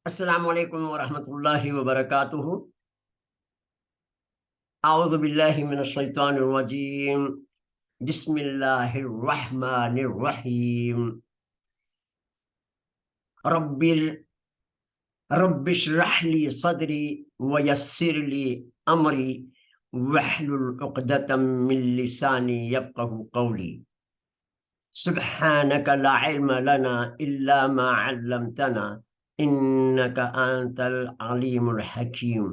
السلام علیکم ورحمۃ اللہ وبرکاتہ۔ اعوذ باللہ من الشیطان الرجیم، بسم اللہ الرحمن الرحیم۔ رب رب اشرح لی صدری ویسر لی امری واحلل عقدۃ من لسانی یفقہوا قولی۔ سبحانک لا علم لنا الا ما علمتنا انک انت العلیم الحکیم۔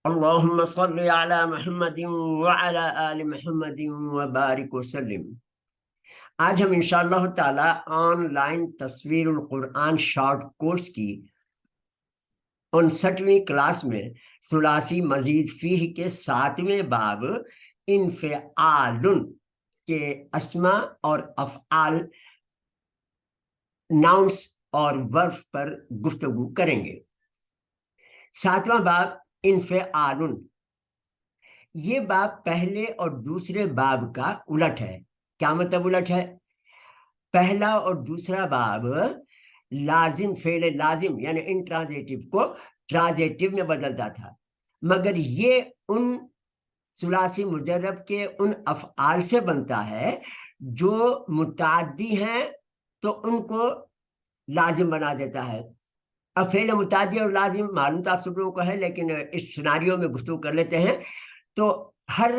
اللهم صل على محمد وعلى آل محمد وبارک وسلم۔ آج ہم انشاءاللہ تعالی آن لائن تصویر القرآن شارٹ کورس کی 59ویں کلاس میں ثلاثی مزید فیہ کے 7ویں باب انفعال کے اسماء اور افعال، ناؤنس اور ورب پر گفتگو کریں گے۔ 7واں باب انفعال، یہ باب پہلے اور دوسرے باب کا الٹ ہے۔ کیا مطلب الٹ ہے؟ پہلا اور دوسرا باب لازم فعل لازم یعنی انٹرانزیٹو کو ٹرانزیٹو میں بدلتا تھا، مگر یہ ان ثلاثی مجرب کے ان افعال سے بنتا ہے جو متعدی ہیں تو ان کو لازم بنا دیتا ہے۔ اب فعل متعدی اور لازم معلوم تو آپ سب لوگوں کو ہے، لیکن اس سیناریو میں گفتگو کر لیتے ہیں۔ تو ہر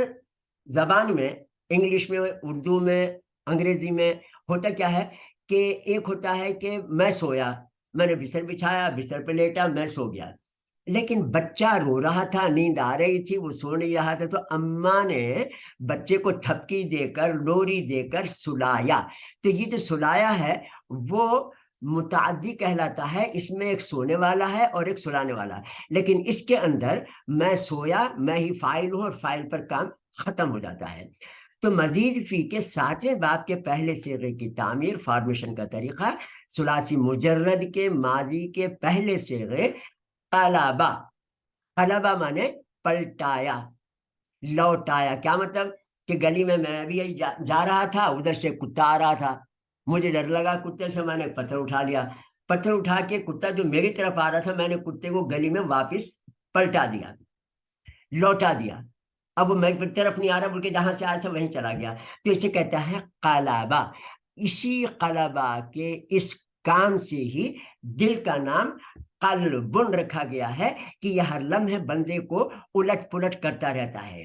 زبان میں، انگلش میں، اردو میں، انگریزی میں ہوتا کیا ہے کہ ایک ہوتا ہے کہ میں سویا، میں نے بستر بچھایا، بستر پہ لیٹا، میں سو گیا، لیکن بچہ رو رہا تھا، نیند آ رہی تھی، وہ سو نہیں رہا تھا، تو اماں نے بچے کو تھپکی دے کر، لوری دے کر سلایا۔ تو یہ جو سلایا ہے وہ متعدی کہلاتا ہے، اس میں ایک سونے والا ہے اور ایک سلانے والا ہے، لیکن اس کے اندر میں سویا، میں ہی فاعل ہوں اور فاعل پر کام ختم ہو جاتا ہے۔ تو مزید فی کے 7ویں باب کے پہلے صیغے کی تعمیر، فارمیشن کا طریقہ، ثلاثی مجرد کے ماضی کے پہلے صیغے قلبا، قلبا مانے پلٹایا، لوٹایا۔ کیا مطلب کہ گلی میں بھی جا رہا تھا، ادھر سے کتا آ رہا تھا، مجھے ڈر لگا کتے سے، میں نے پتھر اٹھا لیا، پتھر اٹھا کے کتا جو میری طرف آ رہا تھا، میں نے کتے کو گلی میں واپس پلٹا دیا، لوٹا دیا۔ اب وہ میری طرف نہیں آ رہا بلکہ جہاں سے آیا تھا وہیں چلا گیا، تو اسے کہتا ہے قلبا۔ اسی قلبا کے اس کام سے ہی دل کا نام قلبن رکھا گیا ہے کہ یہ ہر لمحے بندے کو الٹ پلٹ کرتا رہتا ہے۔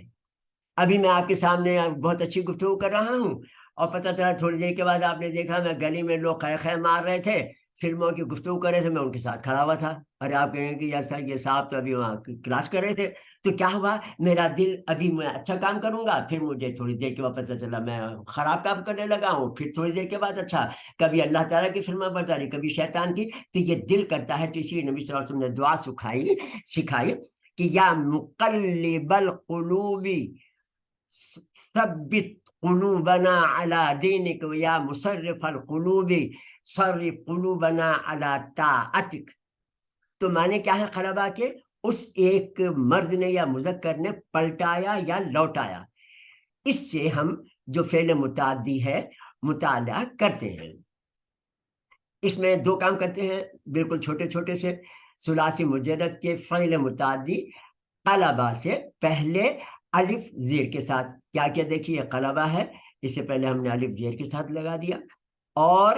ابھی میں آپ کے سامنے بہت اچھی گفتگو کر رہا ہوں اور پتہ چلا تھوڑی دیر کے بعد آپ نے دیکھا میں گلی میں لوگ خے خے مار رہے تھے، فلموں کی گفتگو کر رہے تھے، میں ان کے ساتھ کھڑا ہوا تھا۔ اور آپ کہیں گے کہ یار سر یہ صاحب تو ابھی وہاں کلاس کر رہے تھے، تو کیا ہوا؟ میرا دل ابھی میں اچھا کام کروں گا، پھر مجھے تھوڑی دیر کے بعد پتہ چلا میں خراب کام کرنے لگا ہوں، پھر تھوڑی دیر کے بعد اچھا، کبھی اللہ تعالیٰ کی فرما برداری، کبھی شیطان کی۔ تو یہ دل کرتا ہے، تو اسی نبی صلی اللہ علیہ وسلم نے دعا سکھائی کہ یا مقلب القلوب ثبت قلوبنا على دینک یا مصرف القلوب صرف قلوبنا على طاعتک۔ تو معنی کیا ہے قلبہ کے؟ اس ایک مرد نے یا مذکر نے پلٹایا یا لوٹایا۔ اس سے ہم جو فعل متعدی ہے مطالعہ کرتے ہیں، اس میں دو کام کرتے ہیں بالکل چھوٹے چھوٹے سے۔ ثلاثی مجرد کے فعل متعدی قلبہ سے پہلے الف زیر کے ساتھ، کیا کیا دیکھیے قلبہ ہے، اس سے پہلے ہم نے الف زیر کے ساتھ لگا دیا، اور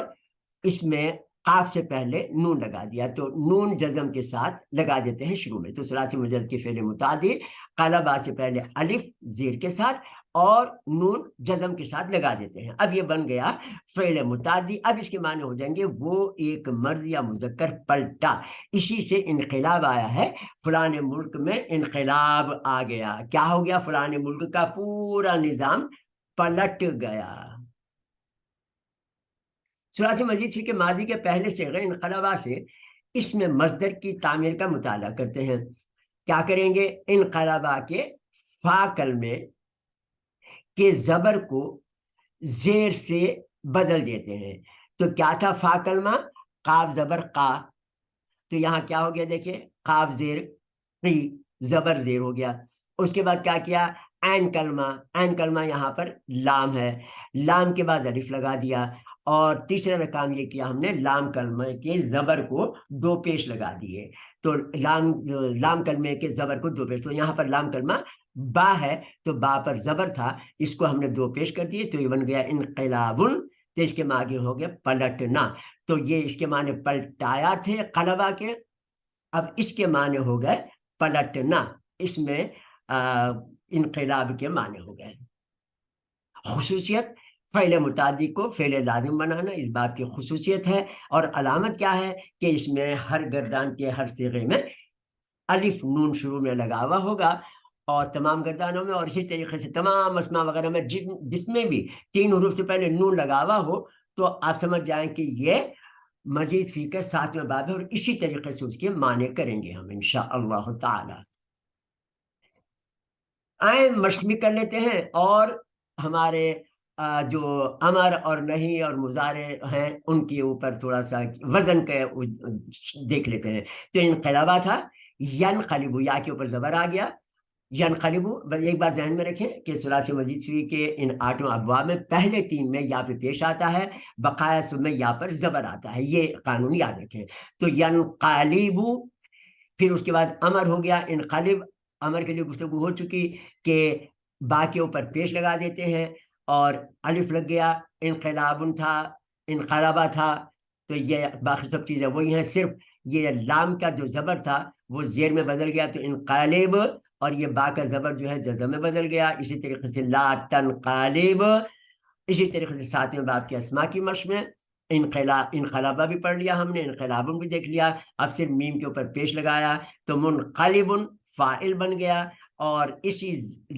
اس میں قاف سے پہلے نون لگا دیا، تو نون جزم کے ساتھ لگا دیتے ہیں شروع میں۔ تو ثلاثی مجرد کی فعل متعدی قلبہ سے پہلے الف زیر کے ساتھ اور نون جزم کے ساتھ لگا دیتے ہیں۔ اب یہ بن گیا فعل متعدی۔ اب اس کے معنی ہو جائیں گے وہ ایک مرد یا مذکر پلٹا، اسی سے انقلاب آیا ہے، فلاں ملک میں انقلاب آ گیا۔ کیا ہو گیا؟ فلاں ملک کا پورا نظام پلٹ گیا۔ ثلاثی مزید فی کے ماضی کے پہلے صیغے انقلابا سے اس میں مصدر کی تعمیر کا مطالعہ کرتے ہیں۔ کیا کریں گے؟ انقلابا کے فا کلمے کے زبر کو زیر سے بدل دیتے ہیں۔ تو کیا تھا فا کلمہ؟ قاف زبر قا، تو یہاں کیا ہو گیا دیکھیں، قاف زیر قی، زبر زیر ہو گیا۔ اس کے بعد کیا کیا؟ عین کلمہ، عین کلمہ یہاں پر لام ہے، لام کے بعد الف لگا دیا، اور تیسرے میں کام یہ کیا ہم نے لام کلمہ کے زبر کو دو پیش لگا دیے. تو لام کلمے کے زبر کو دو پیش، تو یہاں پر لام کلمہ با ہے تو با پر زبر تھا، اس کو ہم نے دو پیش کر دیے تو یہ بن گیا انقلاب. تو اس کے آگے ہو گیا پلٹنا. تو یہ اس کے معنی پلٹایا تھے قلبہ کے، اب اس کے معنی ہو گئے پلٹنا. اس میں انقلاب کے معنی ہو گئے. خصوصیت فعل متعدی کو فعل لازم بنانا اس بات کی خصوصیت ہے. اور علامت کیا ہے کہ اس میں ہر گردان کے ہر صیغے میں الف نون شروع میں لگا ہوا ہوگا، اور تمام گردانوں میں، اور اسی طریقے سے تمام اسماء وغیرہ میں جس میں بھی 3 حروف سے پہلے نون لگا ہوا ہو تو آپ سمجھ جائیں کہ یہ مزید فی کے 7ویں باب ہے، اور اسی طریقے سے اس کے معنی کریں گے ہم انشاءاللہ تعالی. آئیں مشق بھی کر لیتے ہیں، اور ہمارے جو امر اور نہیں اور مضارع ہیں ان کے اوپر تھوڑا سا وزن کا دیکھ لیتے ہیں. تو انقلابہ تھا، ینقلب یا کے اوپر زبر آ گیا، ینقلب. ایک بات ذہن میں رکھیں کہ ثلاثی مزید فی کے ان 8 ابواب میں پہلے 3 میں یا پہ پیش آتا ہے، بقایا سب میں یا پر زبر آتا ہے، یہ قانون یاد رکھیں. تو ینقلب، پھر اس کے بعد امر ہو گیا انقلب. امر کے لیے گفتگو ہو چکی کہ با کے اوپر پیش لگا دیتے ہیں اور الف لگ گیا، انقلاب تھا، انقلابہ تھا. تو یہ باقی سب چیزیں وہی ہیں، صرف یہ لام کا جو زبر تھا وہ زیر میں بدل گیا تو انقلب، اور یہ با کا زبر جو ہے جزم میں بدل گیا. اسی طریقے سے لا تنقلب. اسی طریقے سے 7ویں باب کے اسماء کی مشق میں انقلابہ بھی پڑھ لیا ہم نے، انقلاب بھی دیکھ لیا. اب صرف میم کے اوپر پیش لگایا تو منقلب فاعل بن گیا، اور اسی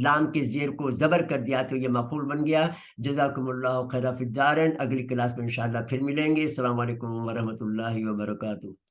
لام کے زیر کو زبر کر دیا تو یہ مفعول بن گیا. جزاکم اللہ خیر فی الدارین. اگلی کلاس میں انشاءاللہ پھر ملیں گے. السلام علیکم ورحمۃ اللہ وبرکاتہ.